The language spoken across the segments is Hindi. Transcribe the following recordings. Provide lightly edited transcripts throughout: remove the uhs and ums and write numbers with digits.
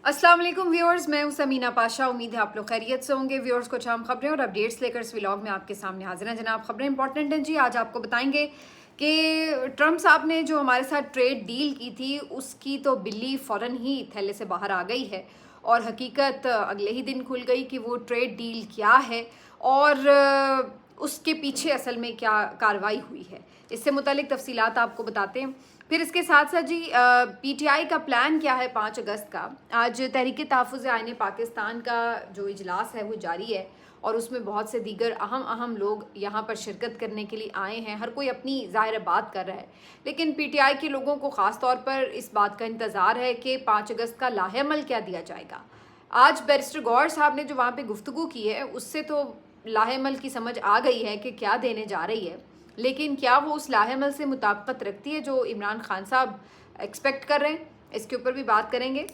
अस्सलाम वालेकुम व्यूअर्स, मैं हूं समीना पाशा। उम्मीद है आप लोग खैरियत से होंगे। व्यूअर्स, कुछ अहम खबरें और अपडेट्स लेकर इस व्लॉग में आपके सामने हाजिर हैं। जनाब, खबरें इंपॉर्टेंट हैं जी। आज आपको बताएंगे कि ट्रंप साहब ने जो हमारे साथ ट्रेड डील की थी उसकी तो बिल्ली फ़ौरन ही थैले से बाहर आ गई है और हकीकत अगले ही दिन खुल गई कि वो ट्रेड डील क्या है और उसके पीछे असल में क्या कार्रवाई हुई है। इससे मुतालिक तफसीलात आपको बताते हैं। फिर इसके साथ साथ जी पीटीआई का प्लान क्या है 5 अगस्त का। आज तहरीक तहफ़्फ़ुज़ आईन पाकिस्तान का जो इजलास है वो जारी है और उसमें बहुत से दीगर अहम लोग यहाँ पर शिरकत करने के लिए आए हैं। हर कोई अपनी ज़ाहिर बात कर रहा है, लेकिन पीटीआई के लोगों को ख़ास तौर पर इस बात का इंतज़ार है कि 5 अगस्त का लाहेअमल क्या दिया जाएगा। आज बैरिस्टर गौहर साहब ने जो वहाँ पे गुफ्तगू की है उससे तो लाहेअमल की समझ आ गई है कि क्या देने जा रही है, लेकिन क्या वो उस लाहेअमल से मुताबिकत रखती है जो इमरान खान साहब एक्सपेक्ट कर रहे हैं, इसके ऊपर भी बात करेंगे।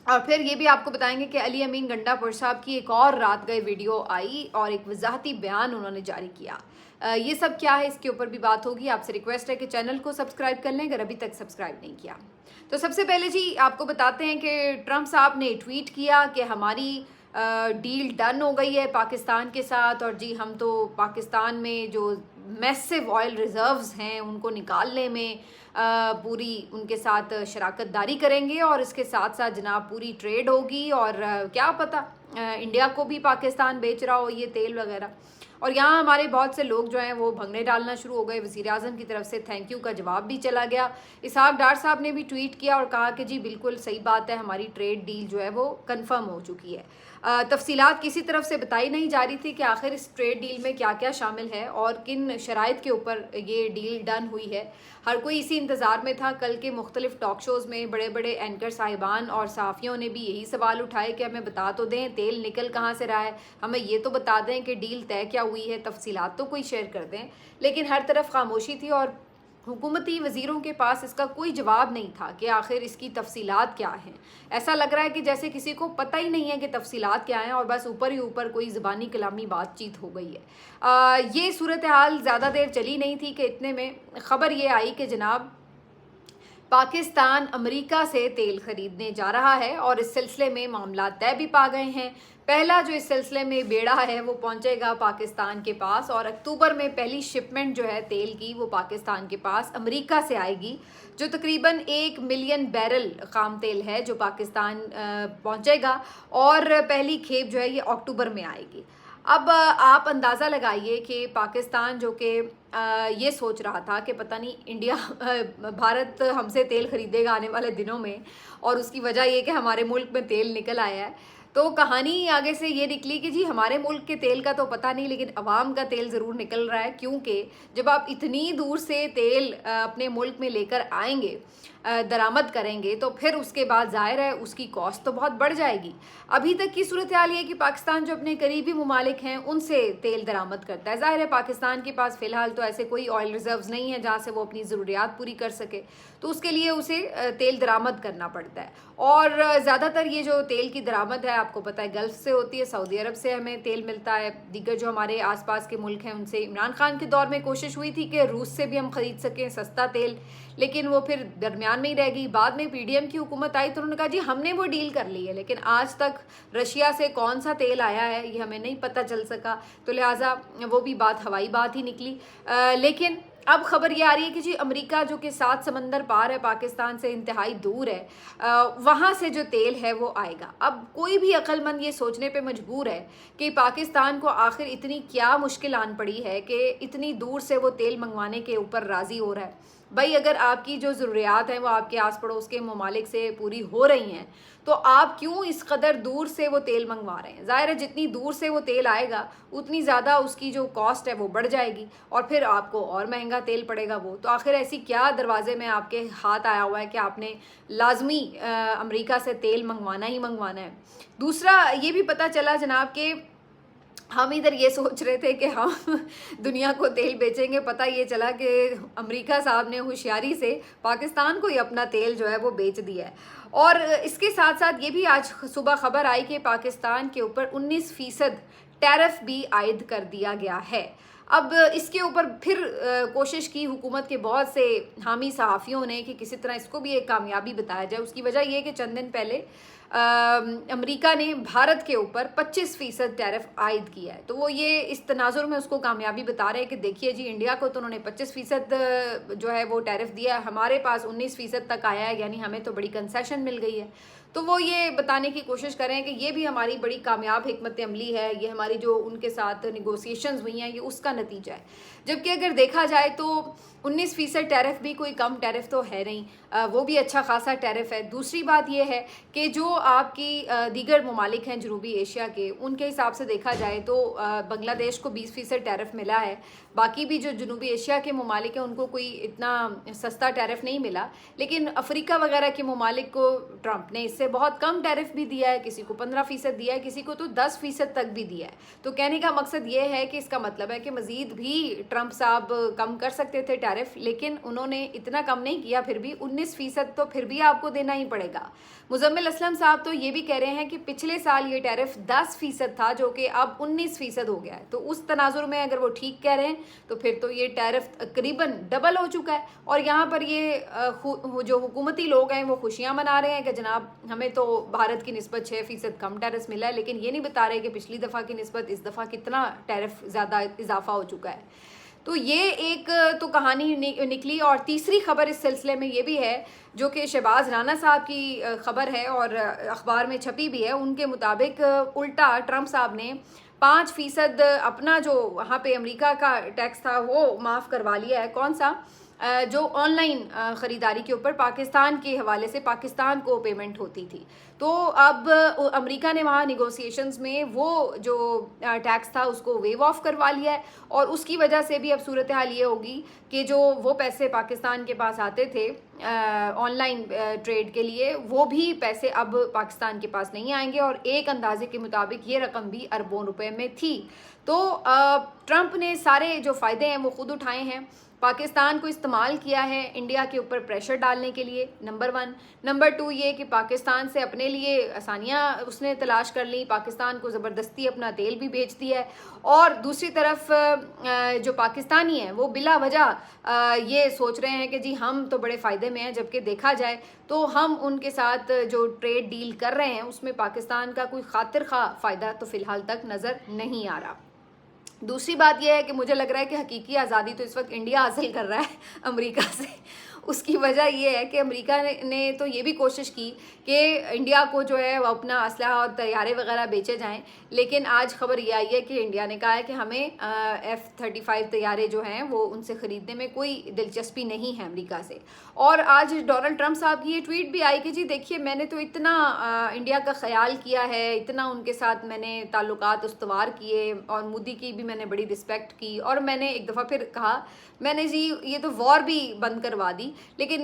और फिर ये भी आपको बताएंगे कि अली अमीन गंडापुर साहब की एक और रात गए वीडियो आई और एक वजाहती बयान उन्होंने जारी किया। ये सब क्या है इसके ऊपर भी बात होगी। आपसे रिक्वेस्ट है कि चैनल को सब्सक्राइब कर लें अगर अभी तक सब्सक्राइब नहीं किया। तो सबसे पहले जी आपको बताते हैं कि ट्रंप साहब ने ट्वीट किया कि हमारी डील डन हो गई है पाकिस्तान के साथ और जी हम तो पाकिस्तान में जो मैसिव ऑयल रिजर्व्स हैं उनको निकालने में पूरी उनके साथ शराकत दारी करेंगे और इसके साथ साथ जनाब पूरी ट्रेड होगी और क्या पता इंडिया को भी पाकिस्तान बेच रहा हो ये तेल वगैरह। और यहाँ हमारे बहुत से लोग जो हैं वो भंगने डालना शुरू हो गए। वज़ीर आज़म की तरफ से थैंक यू का जवाब भी चला गया। इसहाक डार साहब ने भी ट्वीट किया और कहा कि जी बिल्कुल सही बात है, हमारी ट्रेड डील जो है वो कंफर्म हो चुकी है। तफसीलात किसी तरफ से बताई नहीं जा रही थी कि आखिर इस ट्रेड डील में क्या क्या शामिल है और किन शराइत के ऊपर ये डील डन हुई है। हर कोई इसी इंतज़ार में था। कल के मुख्तलिफ टॉक शोज़ में बड़े बड़े एंकर साहिबान और सहाफ़ियों ने भी यही सवाल उठाए कि हमें बता तो दें तेल निकल कहाँ से रहा है, हमें ये तो बता दें कि डील तय क्या हुई है, तफसीलात तो कोई शेयर कर दें। लेकिन हर तरफ खामोशी थी और हुकूमती वज़ीरों के पास इसका कोई जवाब नहीं था कि आखिर इसकी तफसीलात क्या हैं। ऐसा लग रहा है कि जैसे किसी को पता ही नहीं है कि तफसीलात क्या हैं और बस ऊपर ही ऊपर कोई ज़बानी कलामी बातचीत हो गई है। ये सूरत हाल ज़्यादा देर चली नहीं थी कि इतने में ख़बर ये आई कि जनाब पाकिस्तान अमेरिका से तेल खरीदने जा रहा है और इस सिलसिले में मामला तय भी पा गए हैं। पहला जो इस सिलसिले में बेड़ा है वो पहुंचेगा पाकिस्तान के पास और अक्टूबर में पहली शिपमेंट जो है तेल की वो पाकिस्तान के पास अमेरिका से आएगी, जो तकरीबन 1 मिलियन बैरल खाम तेल है जो पाकिस्तान पहुंचेगा और पहली खेप जो है ये अक्टूबर में आएगी। अब आप अंदाज़ा लगाइए कि पाकिस्तान जो कि ये सोच रहा था कि पता नहीं इंडिया भारत हमसे तेल खरीदेगा आने वाले दिनों में और उसकी वजह ये कि हमारे मुल्क में तेल निकल आया है, तो कहानी आगे से ये निकली कि जी हमारे मुल्क के तेल का तो पता नहीं लेकिन अवाम का तेल ज़रूर निकल रहा है। क्योंकि जब आप इतनी दूर से तेल अपने मुल्क में लेकर आएंगे, दरामद करेंगे, तो फिर उसके बाद ज़ाहिर है उसकी कॉस्ट तो बहुत बढ़ जाएगी। अभी तक की सूरत हाल ये कि पाकिस्तान जो अपने करीबी ममालिक हैं उनसे तेल दरामद करता है। ज़ाहिर है पाकिस्तान के पास फ़िलहाल तो ऐसे कोई ऑयल रिजर्व्स नहीं है जहाँ से वो अपनी ज़रूरियात पूरी कर सके, तो उसके लिए उसे तेल दरामद करना पड़ता है। और ज़्यादातर ये जो तेल की दरामद है आपको पता है गल्फ़ से होती है, सऊदी अरब से हमें तेल मिलता है। दीगर जो हमारे आसपास के मुल्क हैं उनसे इमरान खान के दौर में कोशिश हुई थी कि रूस से भी हम ख़रीद सकें सस्ता तेल, लेकिन वो फिर दरमियान में ही रह गई। बाद में पीडीएम की हुकूमत आई तो उन्होंने कहा जी हमने वो डील कर ली है, लेकिन आज तक रशिया से कौन सा तेल आया है ये हमें नहीं पता चल सका, तो लिहाजा वो भी बात हवाई बात ही निकली। लेकिन अब खबर ये आ रही है कि जी अमेरिका जो कि 7 समंदर पार है, पाकिस्तान से इंतहाई दूर है, वहाँ से जो तेल है वो आएगा। अब कोई भी अक्लमंद ये सोचने पे मजबूर है कि पाकिस्तान को आखिर इतनी क्या मुश्किल आन पड़ी है कि इतनी दूर से वो तेल मंगवाने के ऊपर राज़ी हो रहा है। भाई अगर आपकी जो ज़रूरियात हैं वो आपके आस पड़ोस के ममालिक से पूरी हो रही हैं तो आप क्यों इस कदर दूर से वो तेल मंगवा रहे हैं। ज़ाहिर है जितनी दूर से वो तेल आएगा उतनी ज़्यादा उसकी जो कॉस्ट है वो बढ़ जाएगी और फिर आपको और महंगा तेल पड़ेगा वो। तो आखिर ऐसी क्या दरवाजे में आपके हाथ आया हुआ है कि आपने लाजमी अमेरिका से तेल मंगवाना ही मंगवाना है। दूसरा ये भी पता चला जनाब कि हम इधर ये सोच रहे थे कि हम दुनिया को तेल बेचेंगे, पता ये चला कि अमेरिका साहब ने होशियारी से पाकिस्तान को ही अपना तेल जो है वो बेच दिया है। और इसके साथ साथ ये भी आज सुबह खबर आई कि पाकिस्तान के ऊपर 19% टैरिफ भी आयद कर दिया गया है। अब इसके ऊपर फिर कोशिश की हुकूमत के बहुत से हामी सहाफ़ियों ने कि किसी तरह इसको भी एक कामयाबी बताया जाए। उसकी वजह यह है कि चंद दिन पहले अमेरिका ने भारत के ऊपर 25% टैरिफ आयद किया है। तो वो ये इस तनाजुर में उसको कामयाबी बता रहे हैं कि देखिए जी, इंडिया को तो उन्होंने 25% जो है वो टैरिफ दिया, हमारे पास 19% तक आया है, यानी हमें तो बड़ी कंसेशन मिल गई है। तो वो ये बताने की कोशिश कर रहे हैं कि ये भी हमारी बड़ी कामयाब हिकमत अमली है, ये हमारी जो उनके साथ निगोसिएशंस हुई हैं ये उसका नतीजा है। जबकि अगर देखा जाए तो 19% टैरिफ भी कोई कम टैरिफ तो है नहीं, वो भी अच्छा खासा टैरिफ है। दूसरी बात ये है कि जो आपकी दीगर ममालिक हैं जनूबी एशिया के, उनके हिसाब से देखा जाए तो बांग्लादेश को 20% टैरिफ मिला है, बाकी भी जो जनूबी एशिया के ममालिक हैं उनको कोई इतना सस्ता टैरिफ नहीं मिला। लेकिन अफ्रीका वगैरह के ममालिक को ट्रंप ने इससे बहुत कम टैरिफ भी दिया है, किसी को 15% दिया है, किसी को तो 10% तक भी दिया है। तो कहने का मकसद ये है कि इसका मतलब है कि मज़ीद भी ट्रंप साहब कम कर सकते थे टैरिफ, लेकिन उन्होंने इतना कम नहीं किया। फिर भी 19% तो फिर भी आपको देना ही पड़ेगा। मुजम्मिल असलम साहब तो ये भी कह रहे हैं कि पिछले साल ये टैरिफ 10% था जो कि अब 19% हो गया है। तो उस तनाजुर में अगर वो ठीक कह रहे हैं तो फिर तो ये टैरिफ तकरीबन डबल हो चुका है। और यहाँ पर ये जो हुकूमती लोग हैं वो खुशियाँ मना रहे हैं कि जनाब हमें तो भारत की निस्बत 6% कम टैरिफ मिला है, लेकिन ये नहीं बता रहे कि पिछली दफ़ा की निस्बत इस दफ़ा कितना टैरिफ ज़्यादा इजाफा हो चुका है। तो ये एक तो कहानी निकली। और तीसरी खबर इस सिलसिले में ये भी है जो कि शहबाज राना साहब की खबर है और अखबार में छपी भी है। उनके मुताबिक उल्टा ट्रंप साहब ने 5% अपना जो वहाँ पे अमेरिका का टैक्स था वो माफ़ करवा लिया है। कौन सा? जो ऑनलाइन ख़रीदारी के ऊपर पाकिस्तान के हवाले से पाकिस्तान को पेमेंट होती थी। तो अब अमेरिका ने वहाँ निगोसिएशंस में वो जो टैक्स था उसको वेव ऑफ करवा लिया है। और उसकी वजह से भी अब सूरत हाल ये होगी कि जो वो पैसे पाकिस्तान के पास आते थे ऑनलाइन ट्रेड के लिए, वो भी पैसे अब पाकिस्तान के पास नहीं आएंगे। और एक अंदाजे के मुताबिक ये रकम भी अरबों रुपए में थी। तो ट्रंप ने सारे जो फ़ायदे हैं वो खुद उठाए हैं, पाकिस्तान को इस्तेमाल किया है इंडिया के ऊपर प्रेशर डालने के लिए, नंबर 1। नंबर 2 ये कि पाकिस्तान से अपने लिए आसानियाँ उसने तलाश कर ली, पाकिस्तान को ज़बरदस्ती अपना तेल भी बेच दिया है। और दूसरी तरफ जो पाकिस्तानी हैं वो बिला वजह ये सोच रहे हैं कि जी हम तो बड़े फ़ायदे में हैं, जबकि देखा जाए तो हम उनके साथ जो ट्रेड डील कर रहे हैं उसमें पाकिस्तान का कोई खातिर खा फ़ायदा तो फ़िलहाल तक नज़र नहीं आ रहा। दूसरी बात यह है कि मुझे लग रहा है कि हकीकी आज़ादी तो इस वक्त इंडिया हासिल कर रहा है अमेरिका से। उसकी वजह यह है कि अमेरिका ने तो ये भी कोशिश की कि इंडिया को जो है वो अपना असलहा और तैयारे वगैरह बेचे जाएं, लेकिन आज खबर ये आई है कि इंडिया ने कहा है कि हमें F-35 तैयारे जो हैं वो उनसे ख़रीदने में कोई दिलचस्पी नहीं है अमेरिका से। और आज डोनाल्ड ट्रंप साहब की ये ट्वीट भी आई कि जी देखिए मैंने तो इतना इंडिया का ख्याल किया है, इतना उनके साथ मैंने ताल्लुकात उस्तवार किए और मोदी की भी मैंने बड़ी रिस्पेक्ट की। और मैंने एक दफ़ा फिर कहा मैंने जी ये तो वॉर भी बंद करवा दी, लेकिन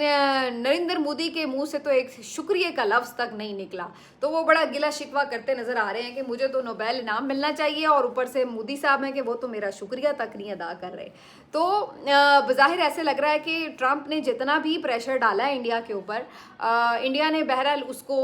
नरेंद्र मोदी के मुंह से तो एक शुक्रिया का लफ्ज़ तक नहीं निकला। तो वो बड़ा गिला शिकवा करते नज़र आ रहे हैं कि मुझे तो नोबेल इनाम मिलना चाहिए और ऊपर से मोदी साहब हैं कि वो तो मेरा शुक्रिया तक नहीं अदा कर रहे। तो बज़ाहिर ऐसे लग रहा है कि ट्रंप ने जितना भी प्रेशर डाला है इंडिया के ऊपर, इंडिया ने बहरहाल उसको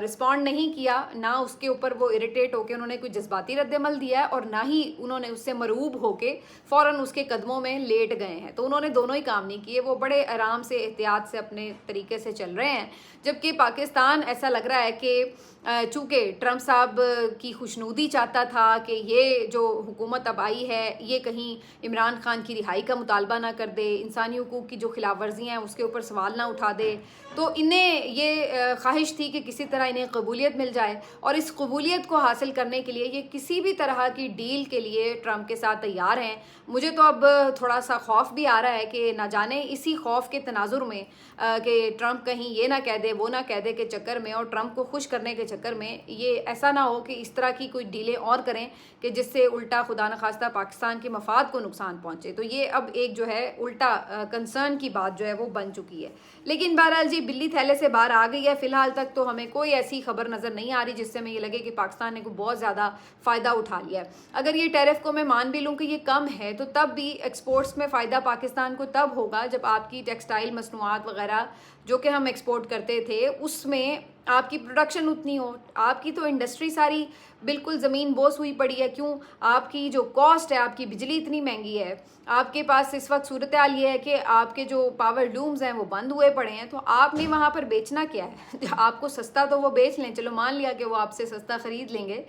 रिस्पॉन्ड नहीं किया, ना उसके ऊपर वो इरिटेट होकर उन्होंने कोई जज्बाती रद्दमल दिया है और ना ही उन्होंने उससे मरूब होके फ़ौरन उसके कदमों में लेट गए हैं। तो उन्होंने दोनों ही काम नहीं किए, वो बड़े आराम से एहतियात से अपने तरीके से चल रहे हैं। जबकि पाकिस्तान ऐसा लग रहा है कि चूँकि ट्रंप साहब की खुशनुदी चाहता था कि ये जो हुकूमत अब आई है ये कहीं इमरान खान की रिहाई का मुतालबा ना कर दे, इंसानी हुकूक की जो खिलाफ वर्जियाँ हैं उसके ऊपर सवाल ना उठा दे, तो इन्हें ये ख्वाहिश थी कि किसी तरह इन्हें कबूलियत मिल जाए। और इस कबूलियत को हासिल करने के लिए ये किसी भी तरह की डील के लिए ट्रंप के साथ तैयार हैं। मुझे तो अब थोड़ा सा खौफ भी आ रहा है कि ना जाने इसी खौफ के तनाजुर में कि ट्रंप कहीं ये ना कह दे वो ना कह दे के चक्कर में और ट्रंप को खुश करने के चक्कर में ये ऐसा ना हो कि इस तरह की कोई डीलें और करें कि जिससे उल्टा खुदा न खास्ता पाकिस्तान के मफाद को नुकसान पहुंचे। तो ये अब एक जो है उल्टा कंसर्न की बात जो है वो बन चुकी है। लेकिन बहरहाल जी बिल्ली थैले से बाहर आ गई है। फिलहाल तक तो हमें कोई ऐसी खबर नज़र नहीं आ रही जिससे हमें ये लगे कि पाकिस्तान ने कोई बहुत ज़्यादा फ़ायदा उठा लिया है। अगर ये टैरिफ को मैं मान भी लूँ कि ये कम है तो तब भी एक्सपोर्ट्स में फ़ायदा पाकिस्तान को तब होगा जब आपकी टेक्सटाइल मसनूआत वगैरह जो कि हम एक्सपोर्ट करते थे उसमें आपकी प्रोडक्शन उतनी हो। आपकी तो इंडस्ट्री सारी बिल्कुल ज़मीन बोस हुई पड़ी है। क्यों? आपकी जो कॉस्ट है, आपकी बिजली इतनी महंगी है, आपके पास इस वक्त सूरत हाल ये है कि आपके जो पावर लूम्स हैं वो बंद हुए पड़े हैं, तो आपने वहाँ पर बेचना क्या है? आपको सस्ता तो वो बेच लें, चलो मान लिया कि वो आपसे सस्ता ख़रीद लेंगे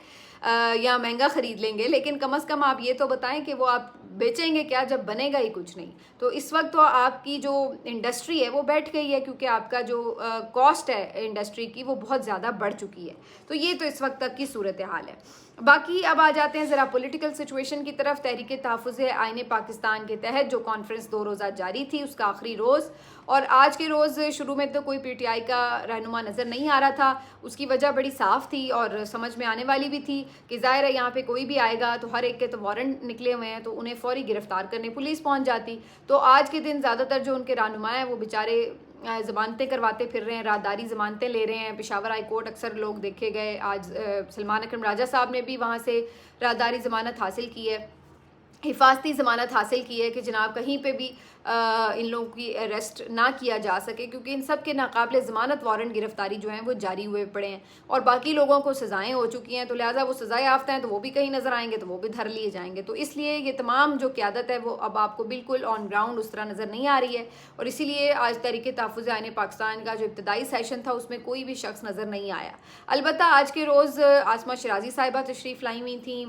या महंगा ख़रीद लेंगे, लेकिन कम से कम आप ये तो बताएं कि वो आप बेचेंगे क्या जब बनेगा ही कुछ नहीं। तो इस वक्त तो आपकी जो इंडस्ट्री है वो बैठ गई है, क्योंकि आपका जो कॉस्ट है इंडस्ट्री की वो बहुत ज़्यादा बढ़ चुकी है। तो ये तो इस वक्त तक की सूरत हाल है। बाकी अब आ जाते हैं ज़रा पॉलिटिकल सिचुएशन की तरफ। तहरीक तहफ़्फ़ुज़ आईन पाकिस्तान के तहत जो कॉन्फ्रेंस 2 रोज़ा जारी थी, उसका आखिरी रोज़, और आज के रोज़ शुरू में तो कोई पीटीआई का रहनुमा नज़र नहीं आ रहा था। उसकी वजह बड़ी साफ़ थी और समझ में आने वाली भी थी कि ज़ाहिर है यहाँ पे कोई भी आएगा तो हर एक के तो वारंट निकले हुए हैं, तो उन्हें फ़ौरी गिरफ्तार करने पुलिस पहुँच जाती। तो आज के दिन ज़्यादातर जो उनके रहनुमा हैं वो बेचारे ज़मानतें करवाते फिर रहे हैं, राहदारी ज़मानतें ले रहे हैं। पेशावर हाई कोर्ट अक्सर लोग देखे गए। आज सलमान अकरम राजा साहब ने भी वहाँ से राहदारी ज़मानत हासिल की है, हिफाजती ज़मानत हासिल की है कि जनाब कहीं पे भी इन लोगों की अरेस्ट ना किया जा सके, क्योंकि इन सब के नाकाबिले ज़मानत वारंट गिरफ्तारी जो हैं वो जारी हुए पड़े हैं और बाकी लोगों को सज़ाएं हो चुकी हैं। तो लिहाजा वो सज़ाएं याफ्ता हैं तो वो भी कहीं नज़र आएंगे तो वो भी धर लिए जाएंगे। तो इसलिए ये तमाम जो क़यादत है वो अब आपको बिल्कुल ऑन ग्राउंड उस तरह नज़र नहीं आ रही है, और इसीलिए आज तहरीक तहफ़्फ़ुज़ आईन पाकिस्तान का जो इब्तदाई सेशन था उसमें कोई भी शख्स नज़र नहीं आया। अलबत्ता आज के रोज़ आसमा शराजी साहिबा तशरीफ़ लाई हुई थी,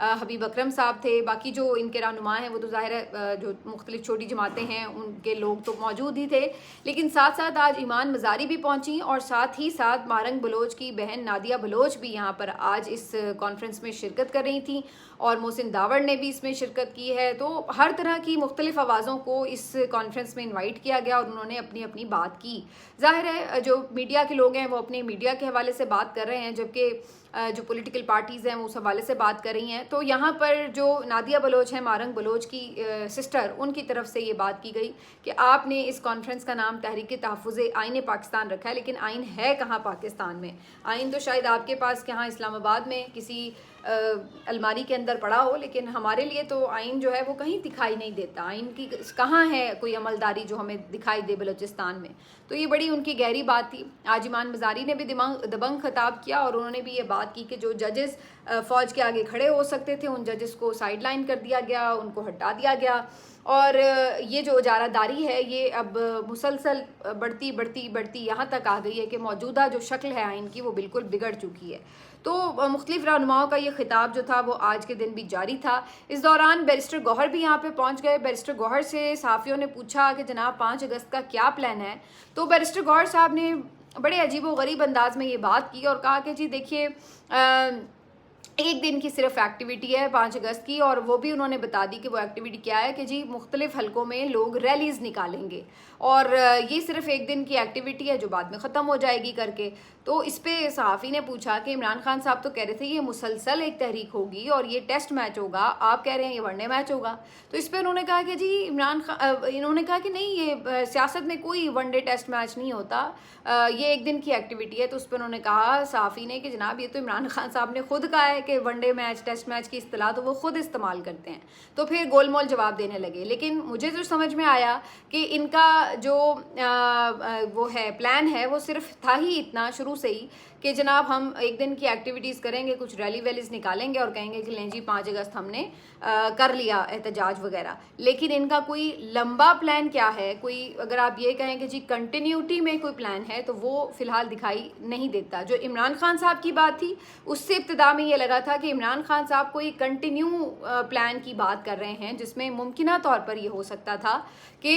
हबीब अकरम साहब थे, बाकी जो इनके रहनुमा हैं वो तो ज़ाहिर है जो मुख्तलिफ छोटी जमातें हैं उनके लोग तो मौजूद ही थे, लेकिन साथ साथ आज ईमान मज़ारी भी पहुंची और साथ ही साथ मारंग बलोच की बहन नादिया बलोच भी यहाँ पर आज इस कॉन्फ्रेंस में शिरकत कर रही थी, और मोहसिन दावड़ ने भी इसमें शिरकत की है। तो हर तरह की मुख्तलिफ आवाज़ों को इस कॉन्फ्रेंस में इन्वाइट किया गया और उन्होंने अपनी अपनी बात की। ज़ाहिर है जो मीडिया के लोग हैं वो अपने मीडिया के हवाले से बात कर रहे हैं, जबकि जो पॉलिटिकल पार्टीज़ हैं वो उस हवाले से बात कर रही हैं। तो यहाँ पर जो नादिया बलोच हैं, मारंग बलोच की सिस्टर, उनकी तरफ से ये बात की गई कि आपने इस कॉन्फ्रेंस का नाम तहरीक तहफ़्फ़ुज़ आईन पाकिस्तान रखा है, लेकिन आइन है कहाँ पाकिस्तान में? आइन तो शायद आपके पास यहाँ इस्लामाबाद में किसी अलमारी के अंदर पड़ा हो, लेकिन हमारे लिए तो आइन जो है वो कहीं दिखाई नहीं देता। आइन की कहाँ है कोई अमलदारी जो हमें दिखाई दे बलूचिस्तान में? तो ये बड़ी उनकी गहरी बात थी। आज ईमान मज़ारी ने भी दबंग खिताब किया और उन्होंने भी ये बात की कि जो जजेस फ़ौज के आगे खड़े हो सकते थे उन जजेस को साइड लाइन कर दिया गया, उनको हटा दिया गया, और ये जो इजारादारी है ये अब मुसलसल बढ़ती बढ़ती बढ़ती यहाँ तक आ गई है कि मौजूदा जो शक्ल है आइन की वो बिल्कुल बिगड़ चुकी है। तो मुख्तलिफ रहनुमाओं का ये खिताब जो था वो आज के दिन भी जारी था। इस दौरान बैरिस्टर गौहर भी यहाँ पे पहुँच गए। बैरिस्टर गौहर से सहाफ़ियों ने पूछा कि जनाब 5 अगस्त का क्या प्लान है? तो बैरिस्टर गौहर साहब ने बड़े अजीब व गरीब अंदाज में ये बात की और कहा कि जी देखिए एक दिन की सिर्फ एक्टिविटी है 5 अगस्त की, और वो भी उन्होंने बता दी कि वो एक्टिविटी क्या है कि जी मुख्तलिफ हलकों में लोग रैलीज़ निकालेंगे और ये सिर्फ एक दिन की एक्टिविटी है जो बाद में ख़त्म हो जाएगी करके। तो इस पे सहाफ़ी ने पूछा कि इमरान खान साहब तो कह रहे थे ये मुसलसल एक तहरीक होगी और ये टेस्ट मैच होगा, आप कह रहे हैं ये वनडे मैच होगा। तो इस पर उन्होंने कहा कि जी इन्होंने कहा कि नहीं, ये सियासत में कोई वनडे टेस्ट मैच नहीं होता, ये एक दिन की एक्टिविटी है। तो उस पर उन्होंने कहा सहाफ़ी ने कि जनाब ये तो इमरान खान साहब ने खुद कहा है कि वनडे मैच टेस्ट मैच की इस्तिलाह तो वो खुद इस्तेमाल करते हैं। तो फिर गोलमोल जवाब देने लगे। लेकिन मुझे जो समझ में आया कि इनका जो वो है प्लान है वो सिर्फ था ही इतना शुरू से ही कि जनाब हम एक दिन की एक्टिविटीज़ करेंगे, कुछ रैली वैलीज निकालेंगे और कहेंगे कि लें जी 5 अगस्त हमने कर लिया एहतजाज वगैरह। लेकिन इनका कोई लंबा प्लान क्या है, कोई अगर आप ये कहें कि जी कंटिन्यूटी में कोई प्लान है तो वो फ़िलहाल दिखाई नहीं देता। जो इमरान खान साहब की बात थी उससे इब्तिदा में ये लगा था कि इमरान खान साहब कोई कंटिन्यू प्लान की बात कर रहे हैं, जिसमें मुमकिना तौर पर ये हो सकता था कि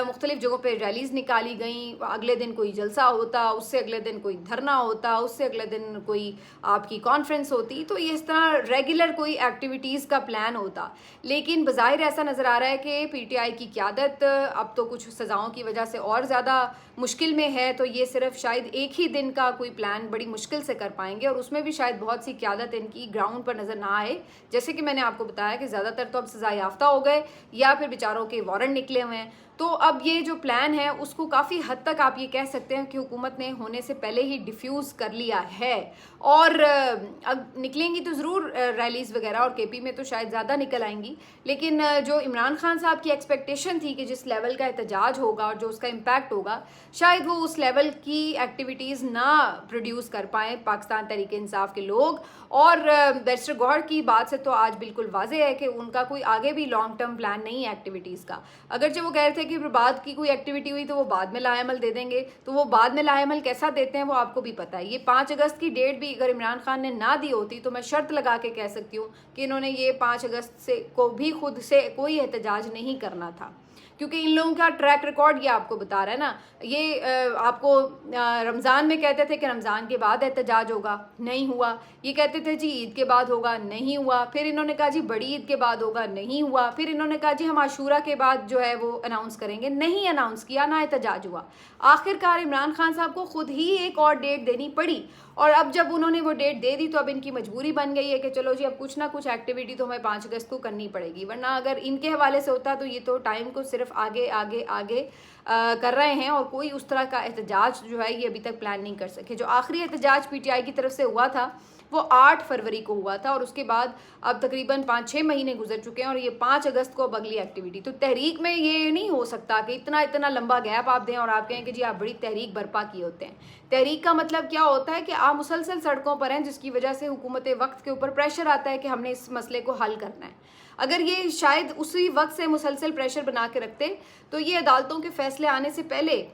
मुख्तलिफ़ जगहों पर रैलीज़ निकाली गई, अगले दिन कोई जलसा होता, उससे अगले दिन कोई धरना होता, उससे अगले दिन कोई आपकी कॉन्फ्रेंस होती, तो ये इस तरह रेगुलर कोई एक्टिविटीज़ का प्लान होता। लेकिन बज़ाहिर ऐसा नज़र आ रहा है कि पीटीआई की क़यादत अब तो कुछ सज़ाओं की वजह से और ज़्यादा मुश्किल में है, तो ये सिर्फ शायद एक ही दिन का कोई प्लान बड़ी मुश्किल से कर पाएंगे और उसमें भी शायद बहुत सी क़यादत इनकी ग्राउंड पर नज़र ना आए। जैसे कि मैंने आपको बताया कि ज़्यादातर तो अब सज़ा याफ्ता हो गए या फिर बेचारों के वारंट निकले हुए हैं। तो अब ये जो प्लान है उसको काफ़ी हद तक आप ये कह सकते हैं कि हुकूमत ने होने से पहले ही डिफ्यूज़ कर लिया है। और अब निकलेंगी तो ज़रूर रैलीज़ वगैरह, और केपी में तो शायद ज़्यादा निकल आएंगी, लेकिन जो इमरान खान साहब की एक्सपेक्टेशन थी कि जिस लेवल का एहतजाज होगा और जो उसका इम्पैक्ट होगा, शायद वो उस लेवल की एक्टिविटीज़ ना प्रोड्यूस कर पाएँ पाकिस्तान तहरीक इंसाफ के लोग। और बैरिस्टर गौहर की बात से तो आज बिल्कुल वाज़ेह है कि उनका कोई आगे भी लॉन्ग टर्म प्लान नहीं है एक्टिविटीज़ का। अगर जो वो कह रहे थे कि बाद की कोई एक्टिविटी हुई तो वो बाद में लाएमल दे देंगे, तो वो बाद में लाएमल कैसा देते हैं वो आपको भी पता है। ये 5 अगस्त की डेट भी अगर इमरान खान ने ना दी होती तो मैं शर्त लगा के कह सकती हूँ कि इन्होंने ये 5 अगस्त से को भी खुद से कोई एहतजाज नहीं करना था, क्योंकि इन लोगों का ट्रैक रिकॉर्ड ये आपको बता रहा है ना। ये आपको रमज़ान में कहते थे कि रमज़ान के बाद एहतजाज होगा, नहीं हुआ। ये कहते थे जी ईद के बाद होगा, नहीं हुआ। फिर इन्होंने कहा जी बड़ी ईद के बाद होगा, नहीं हुआ। फिर इन्होंने कहा जी हम आशूरा के बाद जो है वो अनाउंस करेंगे, नहीं अनाउंस किया, ना एहतजाज हुआ। आखिरकार इमरान खान साहब को खुद ही एक और डेट देनी पड़ी, और अब जब उन्होंने वो डेट दे दी तो अब इनकी मजबूरी बन गई है कि चलो जी अब कुछ ना कुछ एक्टिविटी तो हमें 5 अगस्त को करनी पड़ेगी, वरना अगर इनके हवाले से होता तो ये तो टाइम को सिर्फ आगे आगे आगे कर रहे हैं, और कोई उस तरह का एहतजाज जो है ये अभी तक प्लान नहीं कर सके। जो आखिरी एहतजाज पीटीआई की तरफ से हुआ था वो 8 फरवरी को हुआ था, और उसके बाद अब तकरीबन 5-6 महीने गुजर चुके हैं, और ये 5 अगस्त को अब अगली एक्टिविटी। तो तहरीक में ये नहीं हो सकता कि इतना इतना लंबा गैप आप दें और आप कहें कि जी आप बड़ी तहरीक बर्पा किए होते हैं। तहरीक का मतलब क्या होता है कि आप मुसलसल सड़कों पर हैं, जिसकी वजह से हुकूमत वक्त के ऊपर प्रेशर आता है कि हमने इस मसले को हल करना है। अगर ये शायद उसी वक्त से मुसलसल प्रेशर बना के रखते तो ये अदालतों के फैसले आने से पहले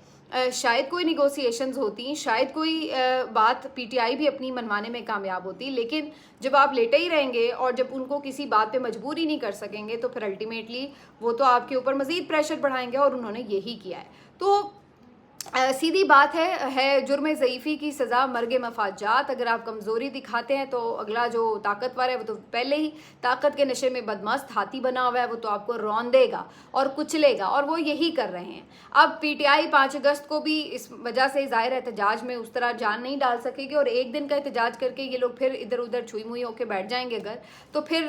शायद कोई निगोसिएशंस होती, शायद कोई बात पीटीआई भी अपनी मनवाने में कामयाब होती। लेकिन जब आप लेटे ही रहेंगे और जब उनको किसी बात पे मजबूर ही नहीं कर सकेंगे तो फिर अल्टीमेटली वो तो आपके ऊपर मज़ीद प्रेशर बढ़ाएंगे, और उन्होंने यही किया है। तो सीधी बात है जुर्म ज़ईफ़ी की सज़ा मर्ग मफाजात। अगर आप कमज़ोरी दिखाते हैं तो अगला जो ताकतवर है वो तो पहले ही ताकत के नशे में बदमस्त हाथी बना हुआ है, वो तो आपको रौंदेगा और कुचलेगा, और वो यही कर रहे हैं। अब पीटीआई 5 अगस्त को भी इस वजह से ज़ाहिर एहतजाज में उस तरह जान नहीं डाल सकेगी, और एक दिन का एहतजाज करके ये लोग फिर इधर उधर छुई मुई होकर बैठ जाएंगे अगर, तो फिर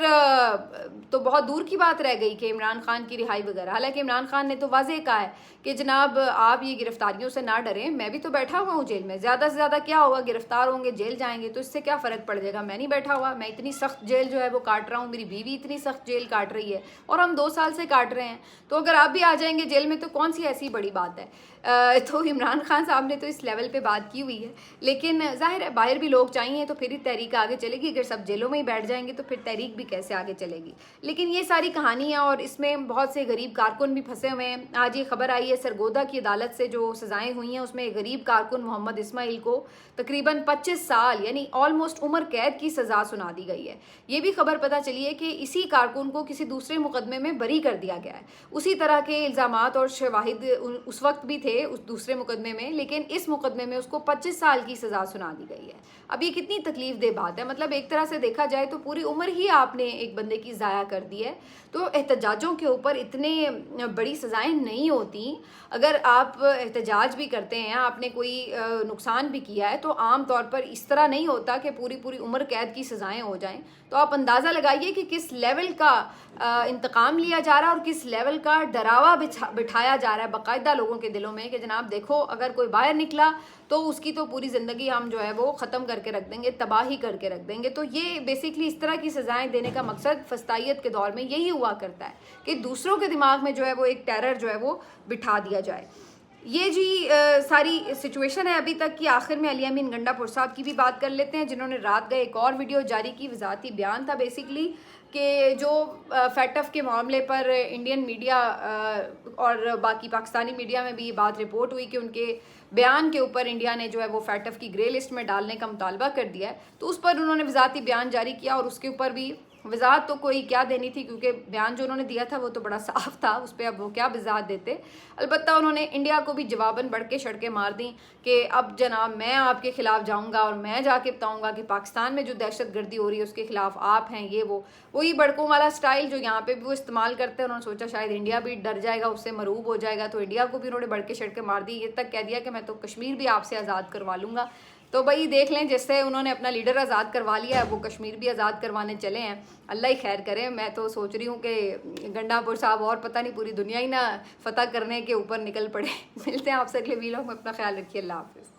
तो बहुत दूर की बात रह गई कि इमरान खान की रिहाई वगैरह। हालांकि इमरान खान ने तो वाज़ेह कहा है कि जनाब आप ये गिरफ्तारियों से ना डरें, मैं भी तो बैठा हुआ हूँ जेल में, ज़्यादा से ज़्यादा क्या होगा, गिरफ्तार होंगे जेल जाएंगे तो इससे क्या फ़र्क पड़ जाएगा, मैं नहीं बैठा हुआ, मैं इतनी सख्त जेल जो है वो काट रहा हूँ, मेरी बीवी इतनी सख्त जेल काट रही है और हम 2 साल से काट रहे हैं, तो अगर आप भी आ जाएंगे जेल में तो कौन सी ऐसी बड़ी बात है। तो इमरान खान साहब ने तो इस लेवल पे बात की हुई है, लेकिन जाहिर है बाहर भी लोग चाहिए तो फिर ही तहरीक आगे चलेगी। अगर सब जेलों में ही बैठ जाएंगे तो फिर तहरीक भी कैसे आगे चलेगी। लेकिन ये सारी कहानियाँ और इसमें बहुत से गरीब कारकुन भी फंसे हुए हैं। आज ये खबर आई है सरगोदा की अदालत से जो सजाएं हुई हैं उसमें गरीब कारकुन मोहम्मद इस्माइल को तकरीबन 25 साल यानी ऑलमोस्ट उम्र कैद की सज़ा सुना दी गई है। ये भी खबर पता चली है कि इसी कारकुन को किसी दूसरे मुकदमे में बरी कर दिया गया है। उसी तरह के इल्ज़ामात और शवाहिद उस वक्त भी थे उस दूसरे मुकदमे में, लेकिन इस मुकदमे में उसको 25 साल की सज़ा सुना दी गई है। अब ये कितनी तकलीफ दे बात है, मतलब एक तरह से देखा जाए तो पूरी उम्र ही आपने एक बंदे की ज़ाया कर दी है। तो एहतजाजों के ऊपर इतने बड़ी सज़ाएं नहीं होती। अगर आप एहतजाज भी करते हैं, आपने कोई नुकसान भी किया है, तो आम तौर पर इस तरह नहीं होता कि पूरी पूरी उम्र कैद की सज़ाएं हो जाएं। तो आप अंदाज़ा लगाइए कि किस लेवल का इंतकाम लिया जा रहा है और किस लेवल का डरावा बिठाया जा रहा है बाकायदा लोगों के दिलों में कि जनाब देखो अगर कोई बाहर निकला तो उसकी तो पूरी ज़िंदगी हम जो है वो ख़त्म करके रख देंगे, तबाही करके रख देंगे। तो ये बेसिकली इस तरह की सज़ाएं देने का मकसद फस्तायत के दौर में यही हुआ करता है कि दूसरों के दिमाग में जो है वो एक टेरर जो है वो बिठा दिया जाए। ये जी सारी सिचुएशन है अभी तक की। आखिर में अली अमीन गंडापुर साहब की भी बात कर लेते हैं, जिन्होंने रात गए एक और वीडियो जारी की। वजारती बयान था बेसिकली कि जो फैटफ के मामले पर इंडियन मीडिया और बाकी पाकिस्तानी मीडिया में भी ये बात रिपोर्ट हुई कि उनके बयान के ऊपर इंडिया ने जो है वो फैटफ की ग्रे लिस्ट में डालने का मुतालबा कर दिया है। तो उस पर उन्होंने वजारती बयान जारी किया और उसके ऊपर भी वजाहत तो कोई क्या देनी थी, क्योंकि बयान जो उन्होंने दिया था वो तो बड़ा साफ था, उस पर अब वो क्या वजाहत देते। अलबत्ता उन्होंने इंडिया को भी जवाबन बढ़ के सड़कें मार दी कि अब जनाब मैं आपके खिलाफ जाऊंगा और मैं जाके बताऊंगा कि पाकिस्तान में जो दहशत गर्दी हो रही है उसके खिलाफ आप हैं। ये वही बड़कों वाला स्टाइल जो यहाँ पे भी वो इस्तेमाल करते हैं। उन्होंने सोचा शायद इंडिया भी डर जाएगा, उससे मरूब हो जाएगा, तो इंडिया को भी उन्होंने बढ़ के सड़कें मार दी। ये तक कह दिया कि मैं तो कश्मीर भी आपसे आज़ाद करवा लूँगा। तो भाई देख लें, जिससे उन्होंने अपना लीडर आज़ाद करवा लिया है, वो कश्मीर भी आज़ाद करवाने चले हैं। अल्लाह ही खैर करे। मैं तो सोच रही हूँ कि गंडापुर साहब और पता नहीं पूरी दुनिया ही ना फतह करने के ऊपर निकल पड़े। मिलते हैं आपसे अगले वीडियो में, अपना ख्याल रखिए, अल्लाह हाफिज़।